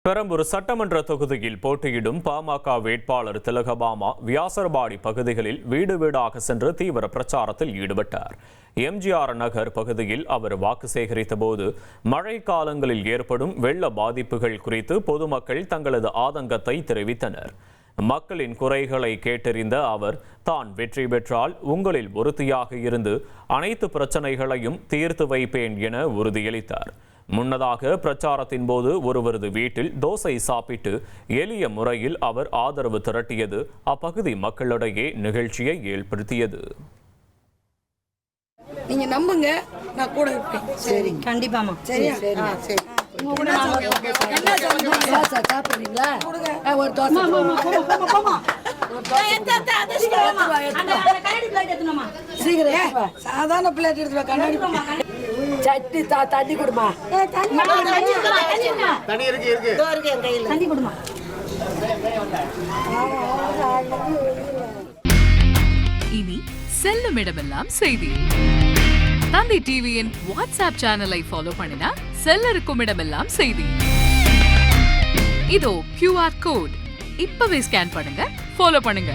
பெரம்பூர் சட்டமன்ற தொகுதியில் போட்டியிடும் பாமக வேட்பாளர் திலகபாமா வியாசர்பாடி பகுதிகளில் வீடு வீடாக சென்று தீவிர பிரச்சாரத்தில் ஈடுபட்டார். எம்ஜிஆர் நகர் பகுதியில் அவர் வாக்கு சேகரித்த போது மழை காலங்களில் ஏற்படும் வெள்ள பாதிப்புகள் குறித்து பொதுமக்கள் தங்களது ஆதங்கத்தை தெரிவித்தனர். மக்களின் குறைகளை கேட்டறிந்த அவர் தான் வெற்றி பெற்றால் உங்களில் ஒருத்தியாக இருந்து அனைத்து பிரச்சனைகளையும் தீர்த்து வைப்பேன் என உறுதியளித்தார். முன்னதாக பிரச்சாரத்தின் போது ஒருவரது வீட்டில் தோசை சாப்பிட்டு எளிய முறையில் அவர் ஆதரவு திரட்டியது அப்பகுதி மக்களிடையே நிகழ்ச்சியை ஏற்படுத்தியது. நீங்க நம்புங்க, நான் கூட இருப்பேன். சரி, கண்டிப்பாமா. சரியா? சரி. சாப்பிடுறீங்களா? ஒரு தோசை. சாதாரண பிளேட் எடுத்து கண்ணாடி சட்டி தண்ணி கொடுமா. தண்ணி கொடுமா. இனி செல்லும் இடமெல்லாம் செய்தி. தந்தி டிவியின் வாட்ஸ்அப் சேனலை ஃபாலோ பண்ணினா செல்லருக்கும் இடமெல்லாம் செய்தி. இதோ QR கோட் இப்பவே ஸ்கேன் பண்ணுங்க, ஃபாலோ பண்ணுங்க.